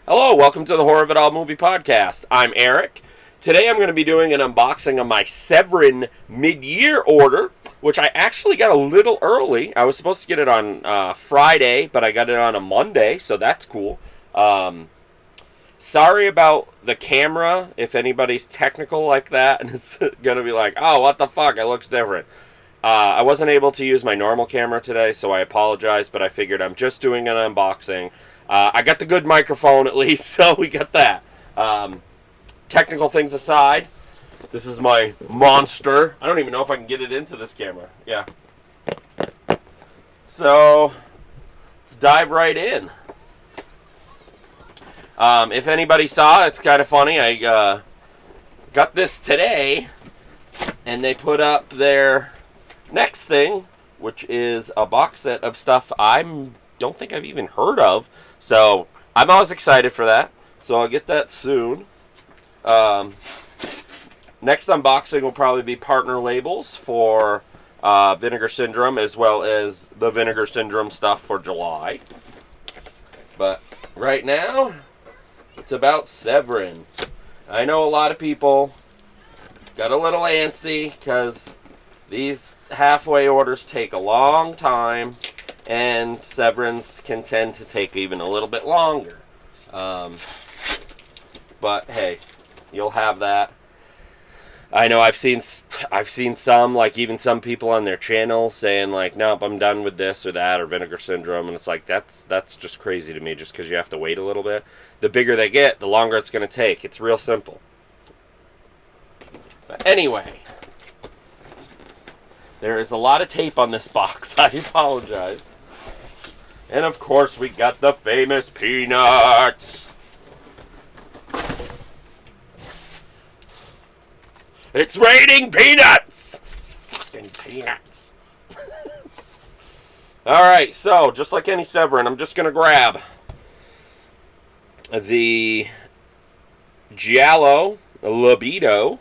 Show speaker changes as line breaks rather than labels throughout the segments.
Hello, welcome to the Horror of It All movie podcast. I'm Eric. Today I'm going to be doing an unboxing of my Severin mid-year order, which I actually got a little early. I was supposed to get it on Friday, but I got it on a Monday, so that's cool. Sorry about the camera, if anybody's technical like that, and it's going to be like, oh, what the fuck, it looks different. I wasn't able to use my normal camera today, so I apologize, but I figured I'm just doing an unboxing. I got the good microphone at least, so we got that. Technical things aside, this is my monster. I don't even know if I can get it into this camera. Yeah. So, let's dive right in. If anybody saw, it's kind of funny. I got this today, and they put up their next thing, which is a box set of stuff I don't think I've even heard of. So I'm always excited for that. So I'll get that soon. Next unboxing will probably be partner labels for Vinegar Syndrome, as well as the Vinegar Syndrome stuff for July. But right now, it's about Severin. I know a lot of people got a little antsy because these halfway orders take a long time, and Severins can tend to take even a little bit longer. But hey, you'll have that. I know I've seen some, like even some people on their channel saying like, nope, I'm done with this or that or Vinegar Syndrome, and it's like that's just crazy to me. Just because you have to wait a little bit, the bigger they get, the longer it's going to take. It's real simple. But anyway. There is a lot of tape on this box. I apologize. And of course, we got the famous peanuts. It's raining peanuts! Fucking peanuts. Alright, so, just like any Severin, I'm just going to grab the Giallo Libido.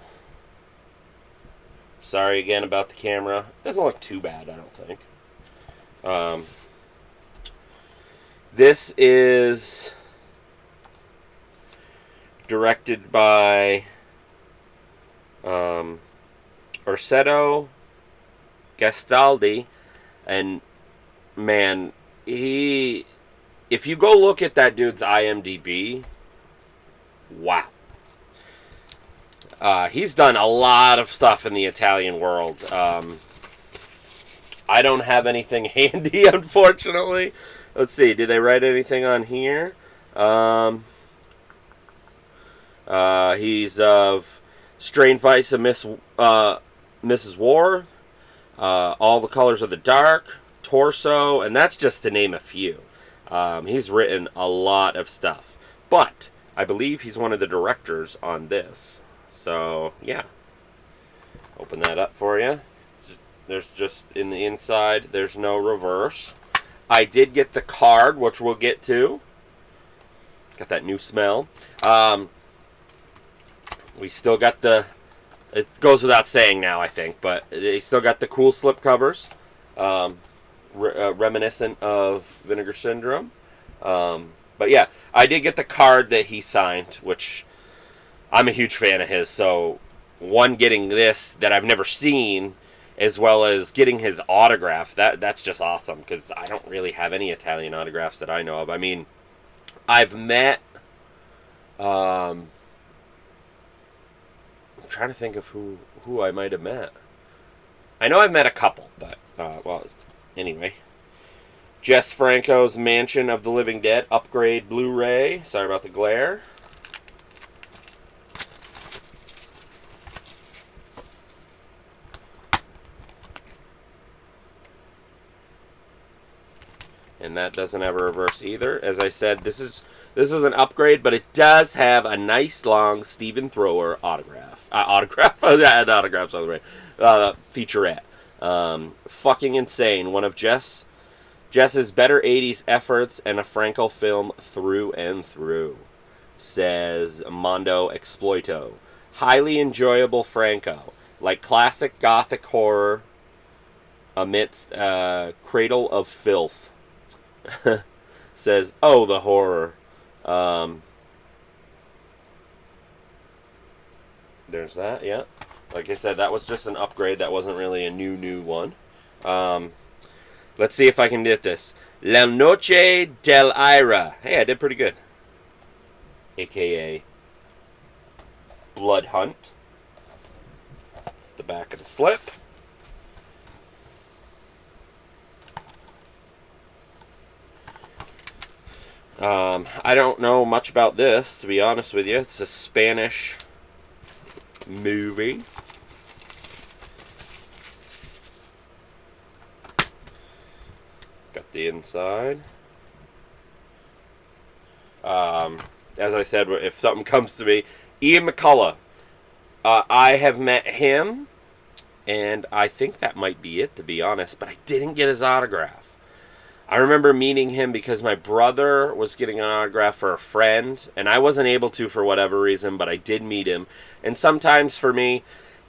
Sorry again about the camera. Doesn't look too bad, I don't think. This is directed by Ernesto Gastaldi, and man, if you go look at that dude's IMDb, wow. He's done a lot of stuff in the Italian world. I don't have anything handy, unfortunately. Let's see, did they write anything on here? He's of Strain Vice of Mrs. War, All the Colors of the Dark, Torso, and that's just to name a few. He's written a lot of stuff. But I believe he's one of the directors on this. So, yeah. Open that up for you. There's just, in the inside, there's no reverse. I did get the card, which we'll get to. Got that new smell. We still got the, it goes without saying now, I think, but they still got the cool slip covers. Reminiscent of Vinegar Syndrome. But yeah, I did get the card that he signed, which I'm a huge fan of his, so one, getting this that I've never seen, as well as getting his autograph, that's just awesome, because I don't really have any Italian autographs that I know of. I mean, I've met, I'm trying to think of who I might have met. I know I've met a couple, but, well, anyway. Jess Franco's Mansion of the Living Dead upgrade Blu-ray. Sorry about the glare. And that doesn't have a reverse either. As I said, this is an upgrade, but it does have a nice long Stephen Thrower autograph. Autographs on the way. Featurette. Fucking insane. One of Jess's better 80s efforts and a Franco film through and through, says Mondo Exploito. Highly enjoyable Franco. Like classic gothic horror amidst a cradle of filth. Says, oh, the horror. there's that, yeah. Like I said, that was just an upgrade. That wasn't really a new one. Let's see if I can get this. La Noche del Ira. Hey, I did pretty good. AKA Blood Hunt. That's the back of the slip. I don't know much about this, to be honest with you. It's a Spanish movie. Got the inside. As I said, if something comes to me, Ian McCullough. I have met him, and I think that might be it, to be honest, but I didn't get his autograph. I remember meeting him because my brother was getting an autograph for a friend, and I wasn't able to for whatever reason, but I did meet him. And sometimes for me,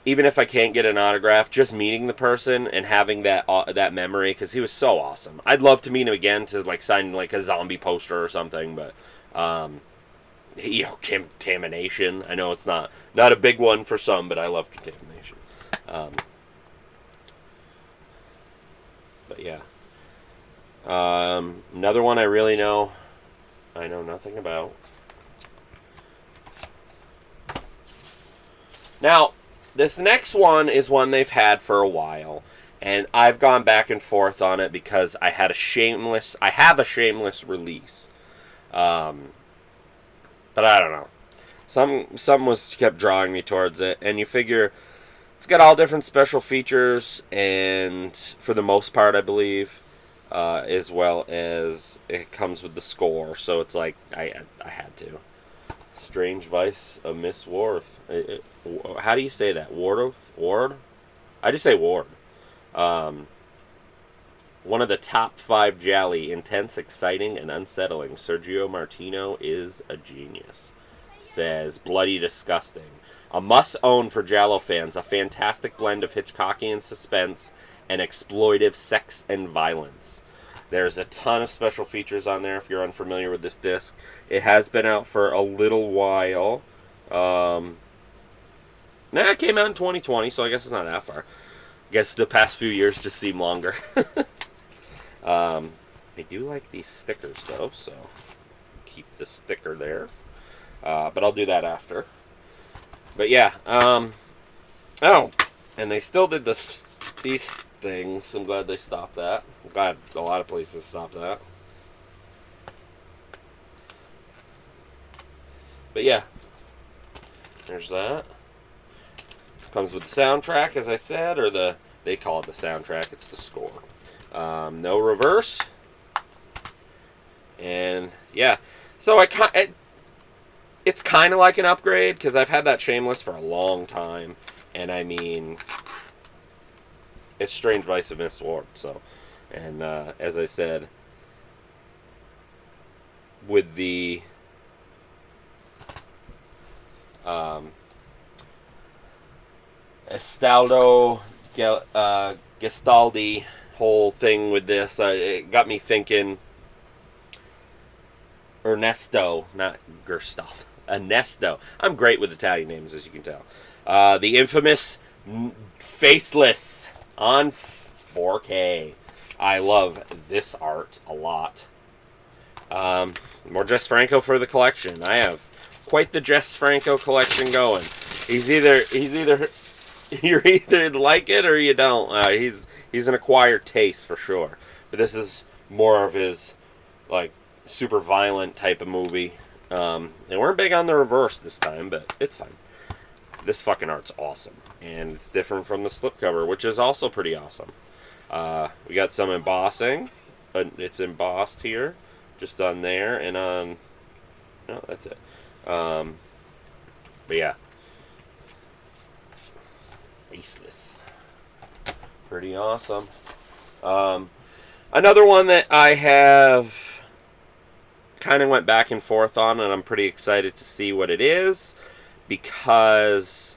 even if I can't get an autograph, just meeting the person and having that memory, because he was so awesome. I'd love to meet him again to like sign like a zombie poster or something, but Contamination. I know it's not a big one for some, but I love Contamination. But yeah. Another one I know nothing about. Now, this next one is one they've had for a while, and I've gone back and forth on it because I have a shameless release. But I don't know. Some was kept drawing me towards it, and you figure it's got all different special features, and for the most part, I believe. As well as it comes with the score, so it's like I had to. Strange Vice of Miss Ward. How do you say that? Ward? I just say Ward. One of the top 5 Jolly, intense, exciting, and unsettling. Sergio Martino is a genius. Says Bloody Disgusting. A must-own for Giallo fans. A fantastic blend of Hitchcockian suspense and exploitive sex and violence. There's a ton of special features on there if you're unfamiliar with this disc. It has been out for a little while. It came out in 2020, so I guess it's not that far. I guess the past few years just seem longer. I do like these stickers, though, so keep the sticker there. But I'll do that after. But yeah, and they still did these things. I'm glad they stopped that. I'm glad a lot of places stopped that. But yeah, there's that. Comes with the soundtrack, as I said, or they call it the soundtrack. It's the score. No reverse. And yeah, so it's kind of like an upgrade because I've had that Shameless for a long time, and I mean, it's Strange Vice of Miss Ward. So, and as I said, with the Ernesto Gastaldi whole thing with this, it got me thinking. Ernesto, not Gerstald. Ernesto. I'm great with Italian names, as you can tell. The infamous Faceless on 4K. I love this art a lot. More Jess Franco for the collection. I have quite the Jess Franco collection going. You either like it or you don't. He's an acquired taste for sure. But this is more of his like super violent type of movie. They weren't big on the reverse this time, but it's fine. This fucking art's awesome. And it's different from the slipcover, which is also pretty awesome. We got some embossing. It's embossed here. Just on there and on... No, that's it. But yeah. Faceless. Pretty awesome. Another one that I have kind of went back and forth on, and I'm pretty excited to see what it is, because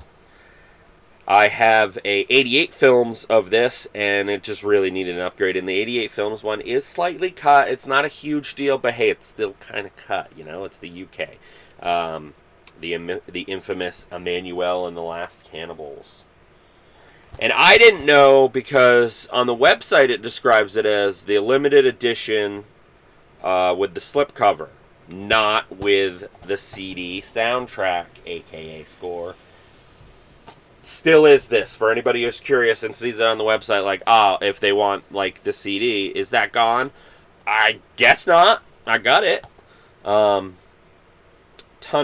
I have a 88 films of this, and it just really needed an upgrade. And the 88 films one is slightly cut. It's not a huge deal, but hey, it's still kind of cut, you know? It's the UK. the infamous Emmanuel and the Last Cannibals. And I didn't know because on the website it describes it as the limited edition with the slipcover, not with the CD soundtrack, aka score. Still is this, for anybody who's curious and sees it on the website, like, if they want, like, the CD, is that gone? I guess not. I got it. Ton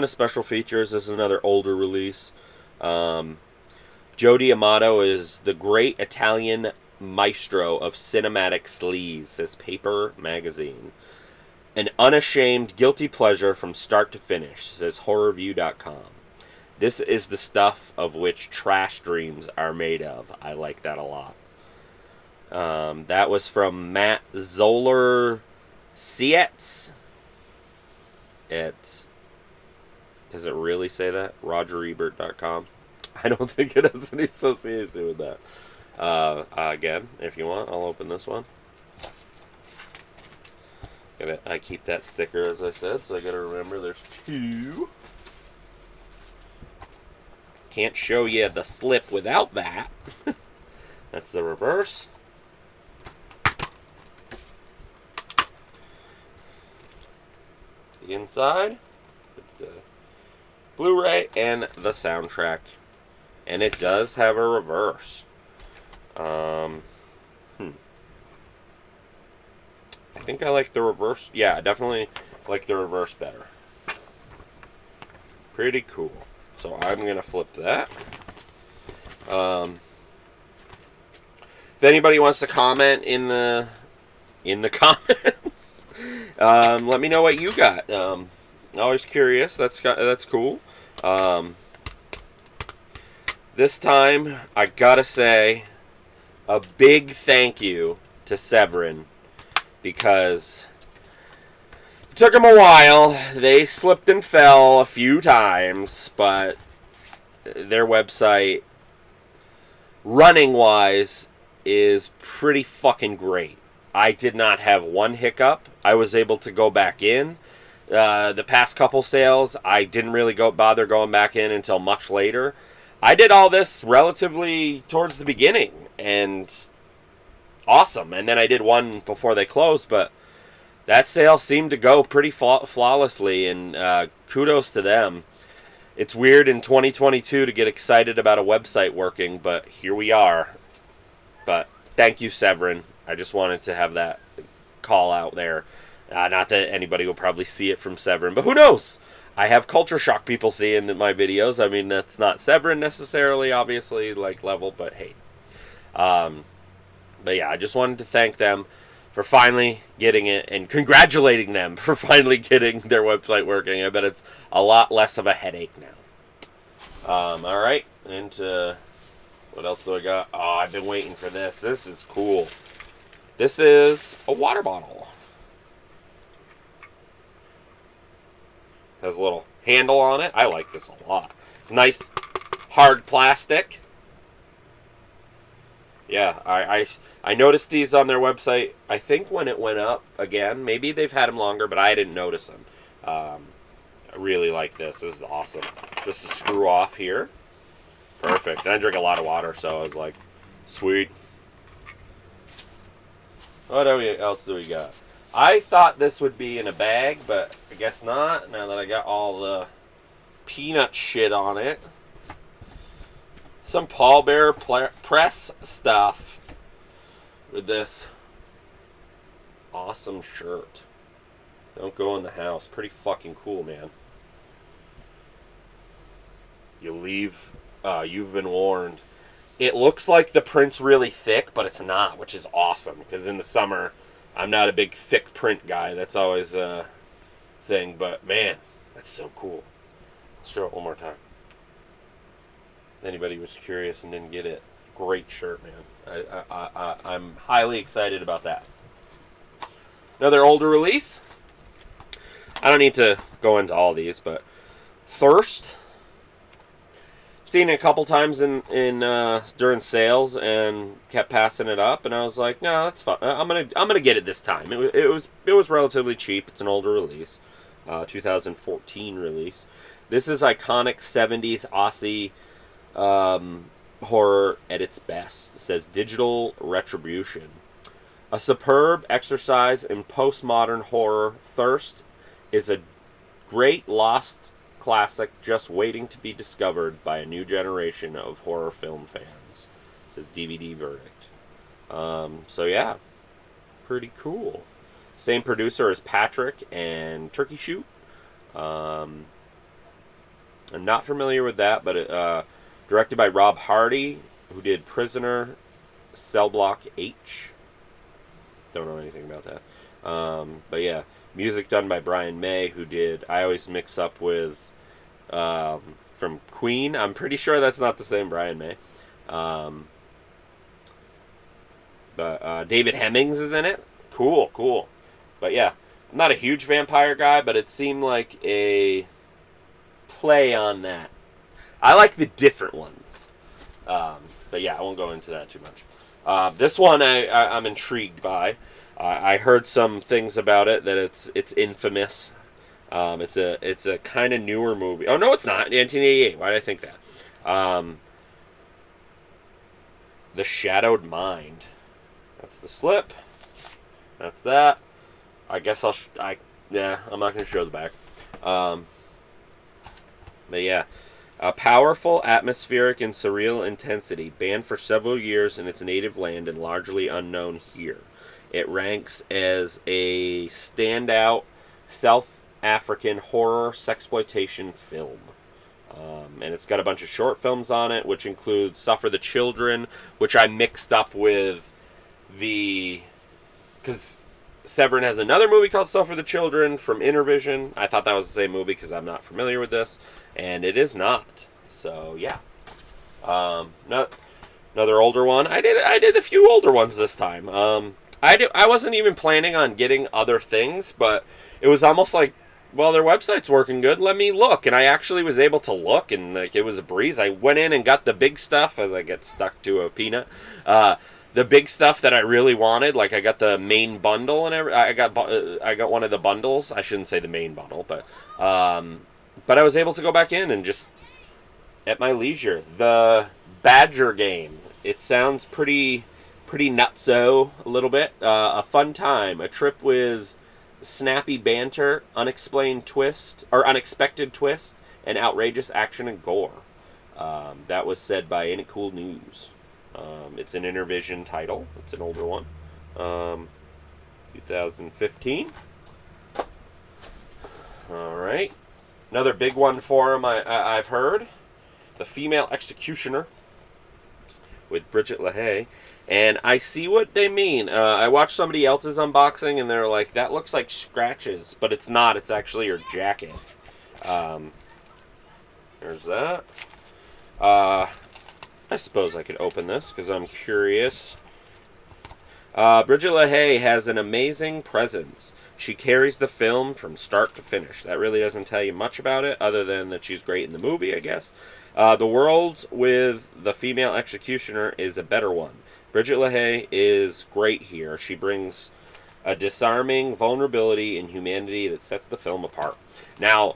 of special features. This is another older release. Joe D'Amato is the great Italian maestro of cinematic sleaze, says Paper Magazine. An unashamed guilty pleasure from start to finish, says HorrorView.com. This is the stuff of which trash dreams are made of. I like that a lot. That was from Matt Zoller Sietz. Does it really say that? RogerEbert.com. I don't think it has any association with that. Again, if you want, I'll open this one. I keep that sticker, as I said, so I gotta remember there's two. Can't show you the slip without that. That's the reverse. The inside. The Blu-ray and the soundtrack. And it does have a reverse. I think I like the reverse. Yeah, I definitely like the reverse better. Pretty cool. So I'm going to flip that. If anybody wants to comment in the comments, let me know what you got. Always curious. That's cool. This time, I gotta say a big thank you to Severin, because it took them a while. They slipped and fell a few times, but their website, running-wise, is pretty fucking great. I did not have one hiccup. I was able to go back in. The past couple sales, I didn't really bother going back in until much later. I did all this relatively towards the beginning, and awesome. And then I did one before they closed, but that sale seemed to go pretty flawlessly, and kudos to them. It's weird in 2022 to get excited about a website working, but here we are. But thank you, Severin. I just wanted to have that call out there. Not that anybody will probably see it from Severin, but who knows? I have culture shock people seeing my videos. I mean, that's not Severin necessarily, obviously, like, level, but hey. But yeah, I just wanted to thank them for finally getting it, and congratulating them for finally getting their website working. I bet it's a lot less of a headache now. Alright, into what else do I got? Oh, I've been waiting for this. This is cool. This is a water bottle. Has a little handle on it. I like this a lot. It's nice, hard plastic. Yeah, I noticed these on their website, I think when it went up again. Maybe they've had them longer, but I didn't notice them. I really like this. This is awesome. Just to screw off here. Perfect. And I drink a lot of water, so I was like, sweet. What else do we got? I thought this would be in a bag, but I guess not, now that I got all the peanut shit on it. Some Paul Bearer press stuff with this awesome shirt. Don't go in the house. Pretty fucking cool, man. You leave, you've been warned. It looks like the print's really thick, but it's not, which is awesome, because in the summer, I'm not a big thick print guy. That's always a thing, but man, that's so cool. Let's show it one more time. Anybody was curious and didn't get it, great shirt, man. I'm highly excited about that. Another older release. I don't need to go into all these, but Thirst. Seen it a couple times in during sales and kept passing it up, and I was like, no, that's fine. I'm gonna get it this time. It was relatively cheap. It's an older release, 2014 release. This is iconic 70s Aussie horror at its best. It says Digital Retribution. A superb exercise in postmodern horror thirst is a great lost classic just waiting to be discovered by a new generation of horror film fans. It says DVD verdict. So yeah, pretty cool. Same producer as Patrick and Turkey Shoot. I'm not familiar with that, but directed by Rob Hardy, who did Prisoner, Cell Block H. Don't know anything about that. But yeah, music done by Brian May, who did, I always mix up with, from Queen. I'm pretty sure that's not the same Brian May. But David Hemmings is in it. Cool. But yeah, I'm not a huge vampire guy, but it seemed like a play on that. I like the different ones. But yeah, I won't go into that too much. This one I'm intrigued by. I heard some things about it that it's infamous. It's a kind of newer movie. Oh no, it's not. 1988. Why did I think that? The Shadowed Mind. That's the slip. That's that. I guess I'm not going to show the back. But yeah. A powerful, atmospheric, and surreal intensity, banned for several years in its native land and largely unknown here. It ranks as a standout South African horror sexploitation film. And it's got a bunch of short films on it, which includes Suffer the Children, which I mixed up with because Severin has another movie called Suffer the Children from Intervision. I thought that was the same movie because I'm not familiar with this, and it is not. So yeah, another older one. I did a few older ones this time. I wasn't even planning on getting other things, but it was almost like, well, their website's working good. Let me look, and I actually was able to look, and like it was a breeze. I went in and got the big stuff as I get stuck to a peanut. The big stuff that I really wanted, like I got the main bundle and I got one of the bundles. I shouldn't say the main bundle, but I was able to go back in and just at my leisure. The Badger game. It sounds pretty nutso a little bit. A fun time, a trip with snappy banter, unexpected twist, and outrageous action and gore. That was said by Ain't It Cool News. It's an Intervision title. It's an older one. 2015. Alright. Another big one for him I've heard. The Female Executioner with Bridget LaHaye. And I see what they mean. I watched somebody else's unboxing and they're like, that looks like scratches. But it's not. It's actually her jacket. There's that. I suppose I could open this because I'm curious. Bridget LaHaye has an amazing presence. She carries the film from start to finish. That really doesn't tell you much about it other than that she's great in the movie, I guess. The world with the Female Executioner is a better one. Bridget LaHaye is great here. She brings a disarming vulnerability and humanity that sets the film apart. Now,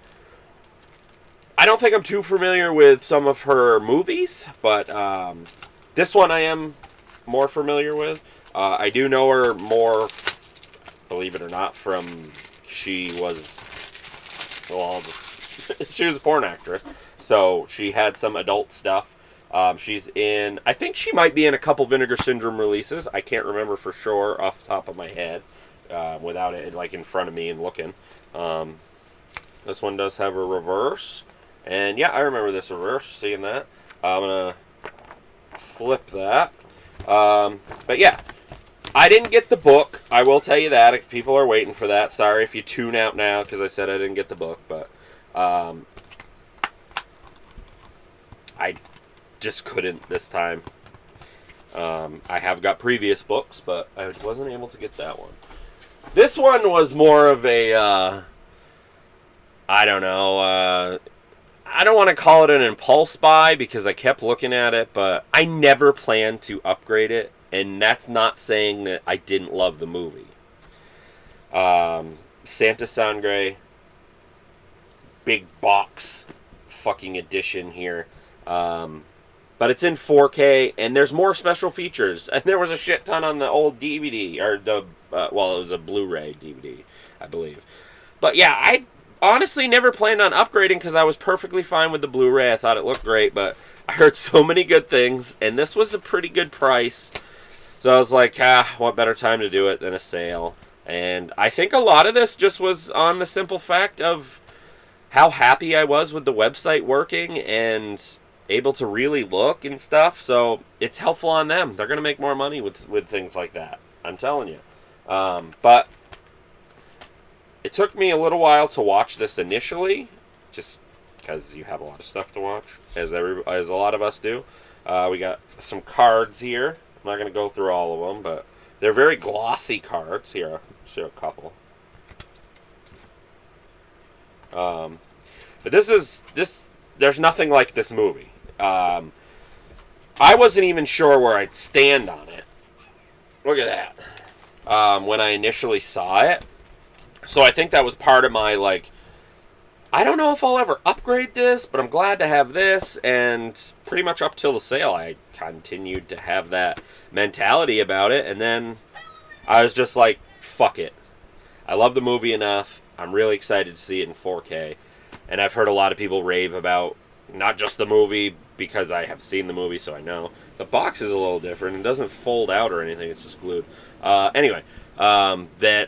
I don't think I'm too familiar with some of her movies, but this one I am more familiar with. I do know her more, believe it or not, from she was a porn actress, so she had some adult stuff. She's in, I think she might be in a couple Vinegar Syndrome releases. I can't remember for sure off the top of my head without it like in front of me and looking. This one does have a reverse. And yeah, I remember this reverse, seeing that. I'm going to flip that. But yeah, I didn't get the book. I will tell you that if people are waiting for that. Sorry if you tune out now because I said I didn't get the book. But I just couldn't this time. I have got previous books, but I wasn't able to get that one. This one was more of a, I don't know, I don't want to call it an impulse buy because I kept looking at it, but I never planned to upgrade it, and that's not saying that I didn't love the movie. Santa Sangre, big box fucking edition here. But it's in 4K, and there's more special features. And there was a shit ton on the old DVD, or the, it was a Blu-ray DVD, I believe. But yeah, I honestly never planned on upgrading because I was perfectly fine with the Blu-ray. I thought it looked great, but I heard so many good things, and this was a pretty good price. So I was like, what better time to do it than a sale? And I think a lot of this just was on the simple fact of how happy I was with the website working and able to really look and stuff. So it's helpful on them. They're going to make more money with things like that. I'm telling you. But it took me a little while to watch this initially, just because you have a lot of stuff to watch, as a lot of us do. We got some cards here. I'm not going to go through all of them, but they're very glossy cards. Here, I'll show a couple. But there's nothing like this movie. I wasn't even sure where I'd stand on it. Look at that. When I initially saw it. So I think that was part of my, like, I don't know if I'll ever upgrade this, but I'm glad to have this. And pretty much up till the sale, I continued to have that mentality about it. And then I was just like, fuck it. I love the movie enough. I'm really excited to see it in 4K. And I've heard a lot of people rave about not just the movie, because I have seen the movie, so I know. The box is a little different. It doesn't fold out or anything. It's just glued. Anyway, that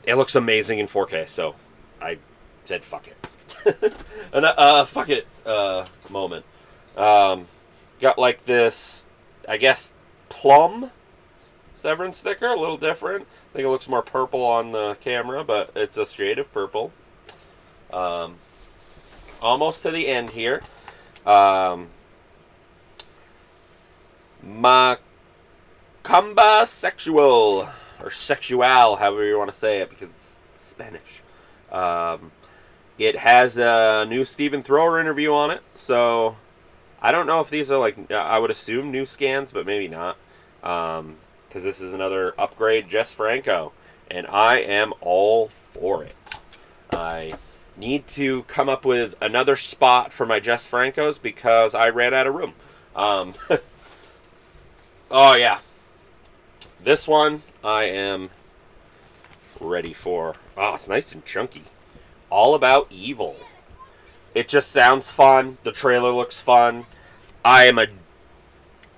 it looks amazing in 4K, so I said fuck it. Fuck it moment. Got like this, I guess, plum Severin sticker, a little different. I think it looks more purple on the camera, but it's a shade of purple. Almost to the end here. Macumba Sexual, or Sexual, however you want to say it, because it's Spanish. It has a new Stephen Thrower interview on it, so I don't know if these are, like, I would assume new scans, but maybe not, because this is another upgrade Jess Franco, and I am all for it. I need to come up with another spot for my Jess Francos because I ran out of room. Oh, yeah. This one I am ready for. Oh, it's nice and chunky. All About Evil. It just sounds fun. The trailer looks fun. I am a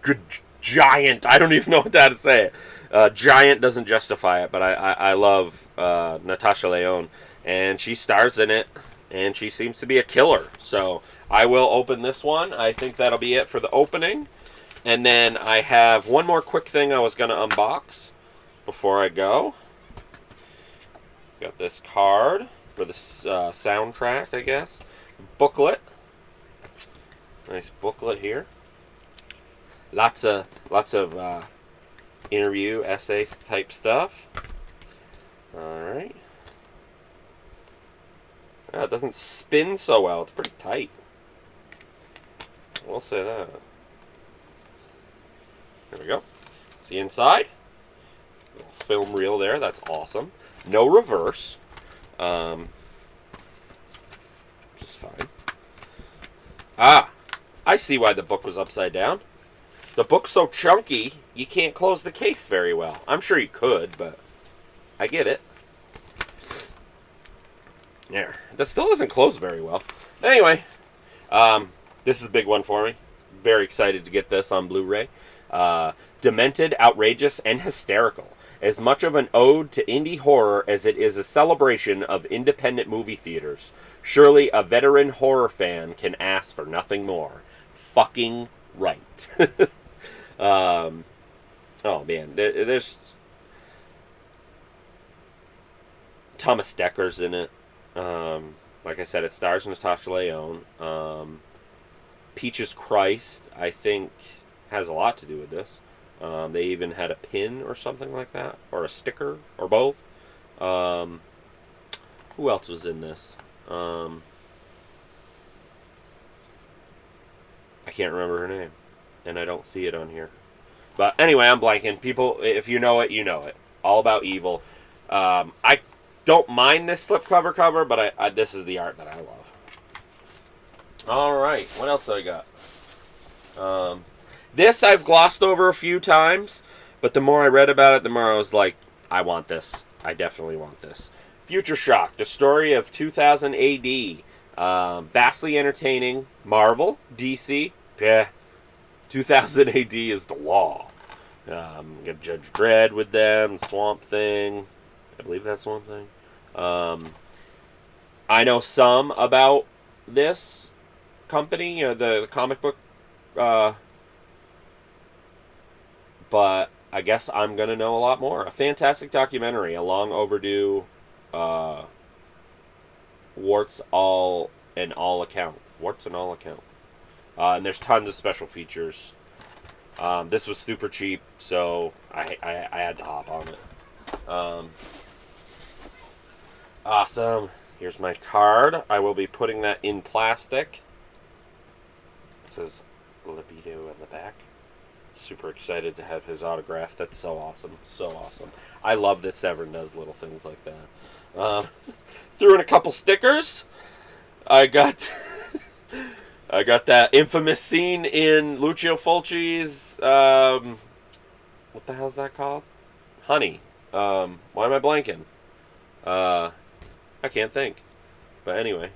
good giant. I don't even know what to say. Giant doesn't justify it, but I love Natasha Lyonne. And she stars in it, and she seems to be a killer. So I will open this one. I think that'll be it for the opening. And then I have one more quick thing I was going to unbox before I go. Got this card for the soundtrack, I guess. Booklet. Nice booklet here. Lots of interview, essays type stuff. All right. It doesn't spin so well. It's pretty tight. We'll say that. There we go. It's the inside. Little film reel there. That's awesome. No reverse. Just fine. I see why the book was upside down. The book's so chunky, you can't close the case very well. I'm sure you could, but I get it. There. That still doesn't close very well. Anyway, this is a big one for me. Very excited to get this on Blu-ray. Demented, outrageous, and hysterical. As much of an ode to indie horror as it is a celebration of independent movie theaters. Surely a veteran horror fan can ask for nothing more. Fucking right. Oh man, there's Thomas Decker's in it. Like I said, it stars Natasha Lyonne. Peaches Christ, I think, has a lot to do with this. They even had a pin or something like that, or a sticker, or both. Who else was in this? I can't remember her name, and I don't see it on here. But anyway, I'm blanking. People, if you know it, you know it. All About Evil. I don't mind this slipcover cover, but this is the art that I love. All right, what else I got? This I've glossed over a few times, but the more I read about it, the more I was like, I want this. I definitely want this. Future Shock, the story of 2000 AD. Vastly entertaining. Marvel, DC, 2000 AD is the law. Got Judge Dredd with them, Swamp Thing. I believe that's Swamp Thing. I know some about this company, the comic book, but I guess I'm going to know a lot more. A fantastic documentary, a long overdue, warts and all account. And there's tons of special features. This was super cheap, so I had to hop on it. Awesome. Here's my card. I will be putting that in plastic. It says Libido in the back. Super excited to have his autograph. That's so awesome. So awesome. I love that Severin does little things like that. Threw in a couple stickers. I got that infamous scene in Lucio Fulci's what the hell's that called? Honey. Why am I blanking? I can't think. But anyway.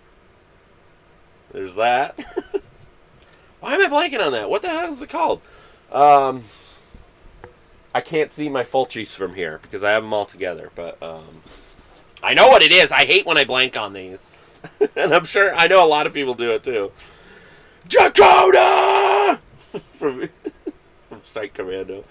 There's that. Why am I blanking on that? What the hell is it called? I can't see my Fulcis from here because I have them all together, but I know what it is. I hate when I blank on these. And I'm sure I know a lot of people do it too. Dakota! from Strike Commando.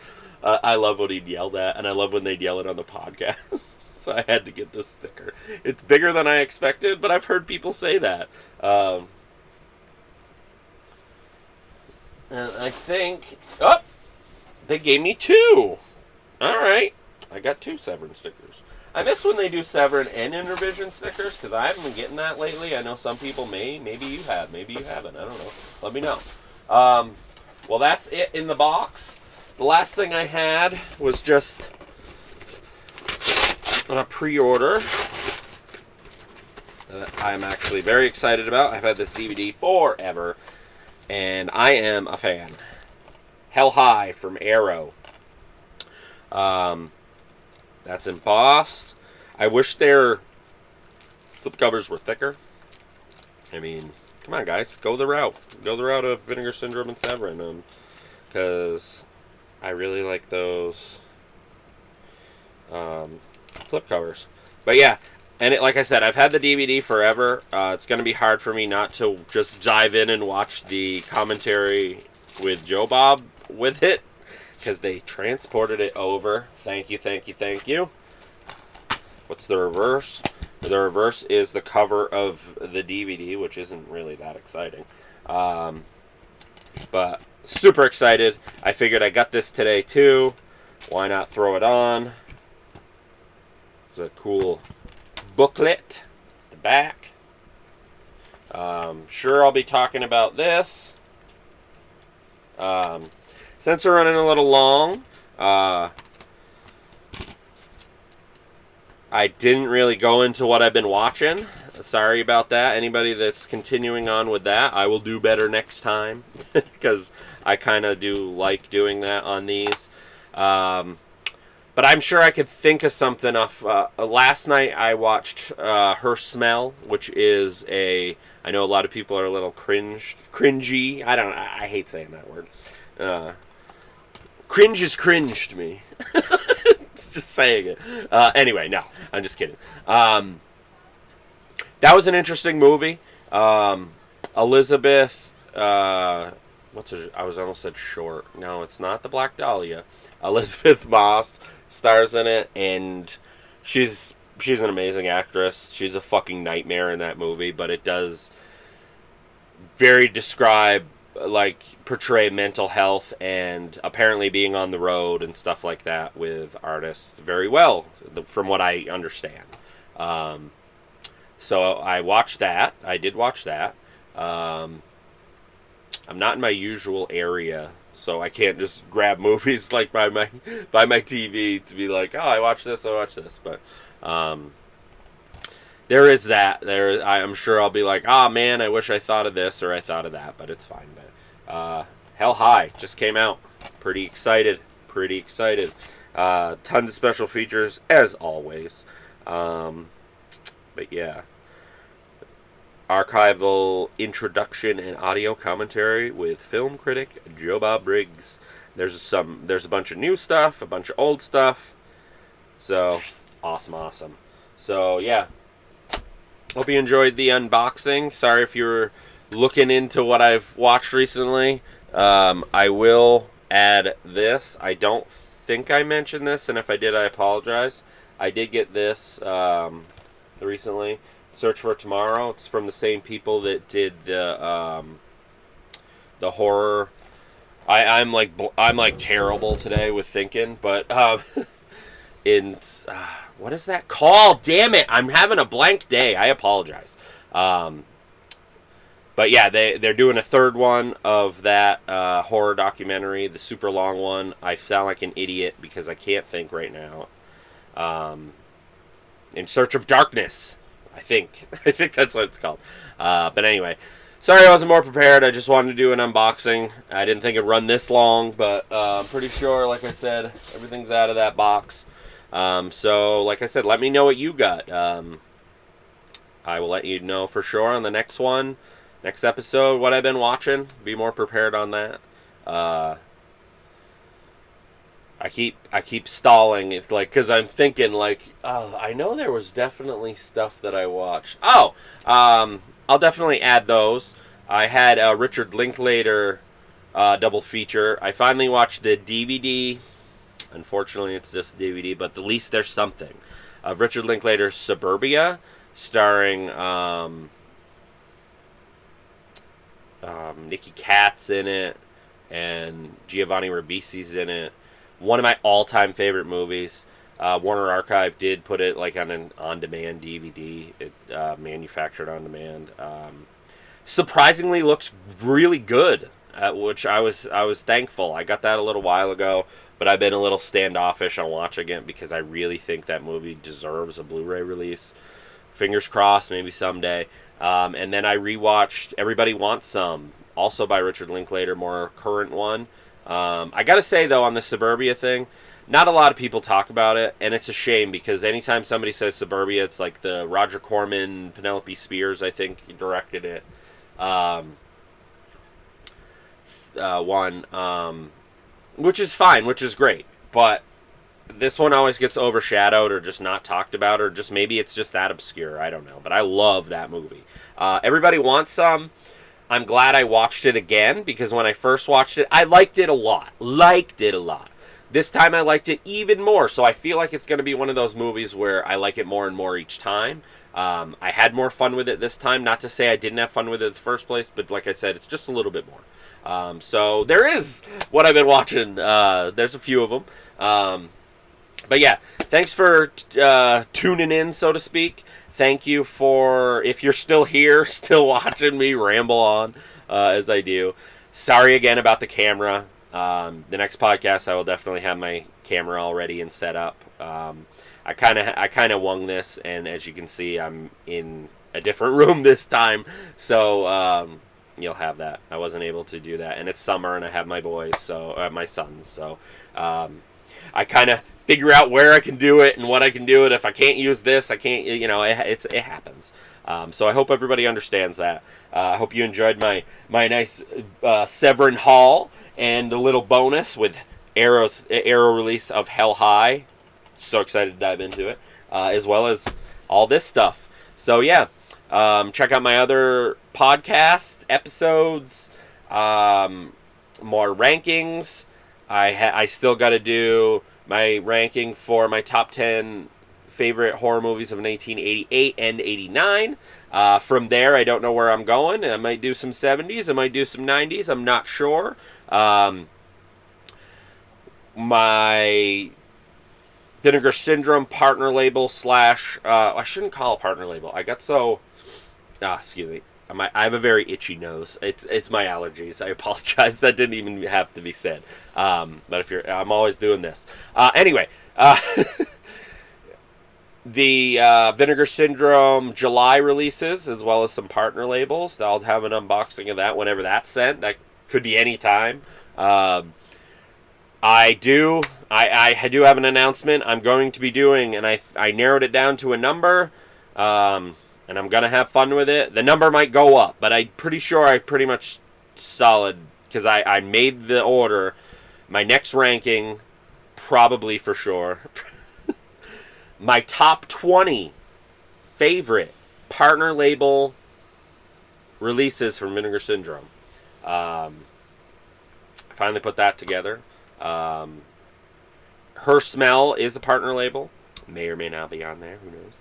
I love what he'd yelled at, and I love when they'd yell it on the podcast. So I had to get this sticker. It's bigger than I expected, but I've heard people say that. And I think... Oh! They gave me 2! Alright. I got 2 Severin stickers. I miss when they do Severin and Intervision stickers, because I haven't been getting that lately. I know some people may. Maybe you have. Maybe you haven't. I don't know. Let me know. Well, that's it in the box. The last thing I had was just a pre-order that I'm actually very excited about. I've had this DVD forever, and I am a fan. Hell High from Arrow. That's embossed. I wish their slipcovers were thicker. I mean, come on, guys. Go the route. Go the route of Vinegar Syndrome and Severin. Because I really like those slipcovers. But yeah, and like I said, I've had the DVD forever. It's going to be hard for me not to just dive in and watch the commentary with Joe Bob with it. Because they transported it over. Thank you, thank you, thank you. What's the reverse? The reverse is the cover of the DVD, which isn't really that exciting. But super excited. I figured I got this today too. Why not throw it on? It's a cool booklet. It's the back. Sure, I'll be talking about this. Since we're running a little long, I didn't really go into what I've been watching. Sorry about that. Anybody that's continuing on with that, I will do better next time. Because I kind of do like doing that on these. But I'm sure I could think of something off. Last night I watched Her Smell, which is I know a lot of people are a little cringy. I hate saying that word. Cringe is cringe to me. It's just saying it. Anyway, no, I'm just kidding. That was an interesting movie. Elizabeth, I almost said Short. No, it's not the Black Dahlia. Elizabeth Moss stars in it, and she's an amazing actress. She's a fucking nightmare in that movie, but it does portray mental health and apparently being on the road and stuff like that with artists very well, from what I understand. So I watched that. I did watch that. I'm not in my usual area, so I can't just grab movies like by my TV to be like, oh, I watch this. But there is that. I'm sure I'll be like, ah, man, I wish I thought of this or I thought of that, but it's fine. But Hell High just came out. Pretty excited. Tons of special features as always. But yeah, archival introduction and audio commentary with film critic Joe Bob Briggs. There's a bunch of new stuff, a bunch of old stuff. So awesome. So yeah, hope you enjoyed the unboxing. Sorry if you were looking into what I've watched recently. I will add this. I don't think I mentioned this, and if I did, I apologize. I did get this recently. Search for Tomorrow. It's from the same people that did the horror. I'm like terrible today with thinking, but what is that called? Damn it! I'm having a blank day. I apologize. But yeah, they're doing a third one of that horror documentary, the super long one. I sound like an idiot because I can't think right now. In Search of Darkness, I think that's what it's called. But anyway, sorry I wasn't more prepared. I just wanted to do an unboxing. I didn't think it'd run this long, but I'm pretty sure, like I said, everything's out of that box. So, like I said, let me know what you got. I will let you know for sure on the next one. Next episode, what I've been watching. Be more prepared on that. I keep stalling. It's like, because I'm thinking like, oh, I know there was definitely stuff that I watched. Oh, I'll definitely add those. I had a Richard Linklater double feature. I finally watched the DVD. Unfortunately, it's just DVD, but at least there's something. Of Richard Linklater's Suburbia, starring Nicky Katt's in it, and Giovanni Ribisi's in it. One of my all-time favorite movies. Warner Archive did put it like on an on-demand DVD. It manufactured on demand. Surprisingly, looks really good, which I was thankful. I got that a little while ago, but I've been a little standoffish on watching it because I really think that movie deserves a Blu-ray release. Fingers crossed, maybe someday. And then I rewatched Everybody Wants Some, also by Richard Linklater, more current one. I gotta say, though, on the Suburbia thing, not a lot of people talk about it, and it's a shame because anytime somebody says Suburbia, it's like the Roger Corman, Penelope Spears, I think, directed it. Which is fine, which is great, but this one always gets overshadowed or just not talked about, or just maybe it's just that obscure. I don't know, but I love that movie. Everybody Wants Some. I'm glad I watched it again because when I first watched it, I liked it a lot. This time I liked it even more, so I feel like it's going to be one of those movies where I like it more and more each time. I had more fun with it this time. Not to say I didn't have fun with it in the first place, but like I said, it's just a little bit more. So there is what I've been watching. There's a few of them. But yeah, thanks for tuning in, so to speak. Thank you for, if you're still here, still watching me ramble on as I do. Sorry again about the camera. The next podcast, I will definitely have my camera all ready and set up. I kind of wung this, and as you can see, I'm in a different room this time. So you'll have that. I wasn't able to do that, and it's summer, and I have my boys, so my sons. So I kind of figure out where I can do it and what I can do it. If I can't use this, I can't, it happens. So I hope everybody understands that. I hope you enjoyed my nice Severin haul and a little bonus with Arrow release of Hell High. So excited to dive into it, as well as all this stuff. So yeah, check out my other podcasts, episodes, more rankings. I still got to do my ranking for my top 10 favorite horror movies of 1988 and 89. From there, I don't know where I'm going. I might do some 70s. I might do some 90s. I'm not sure. My Vinegar Syndrome partner label / I shouldn't call it partner label. I got so... excuse me. I have a very itchy nose. It's my allergies. I apologize. That didn't even have to be said. But I'm always doing this. Anyway, the Vinegar Syndrome July releases, as well as some partner labels. I'll have an unboxing of that whenever that's sent. That could be any time. I do have an announcement I'm going to be doing, and I narrowed it down to a number, and I'm going to have fun with it. The number might go up, but I'm pretty sure I pretty much solid, because I made the order. My next ranking, probably for sure, my top 20 favorite partner label releases from Vinegar Syndrome. I finally put that together. Her Smell is a partner label. May or may not be on there. Who knows?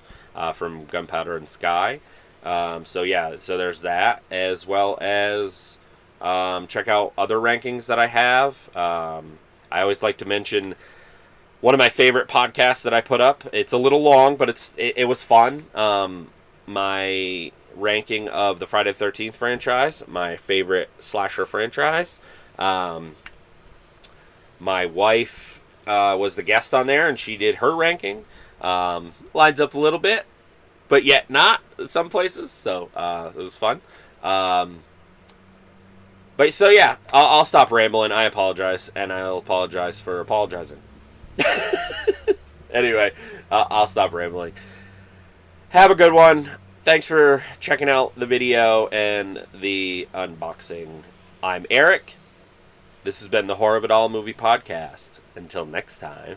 From Gunpowder and Sky. So there's that. As well as check out other rankings that I have. I always like to mention one of my favorite podcasts that I put up. It's a little long, but it was fun. My ranking of the Friday the 13th franchise, my favorite slasher franchise. My wife was the guest on there, and she did her ranking. Lines up a little bit, but yet not in some places. So it was fun. But so yeah, I'll stop rambling. I apologize, and I'll apologize for apologizing. Anyway, I'll stop rambling. Have a good one. Thanks for checking out the video and the unboxing. I'm Eric. This has been the Horror of It All Movie Podcast. Until next time.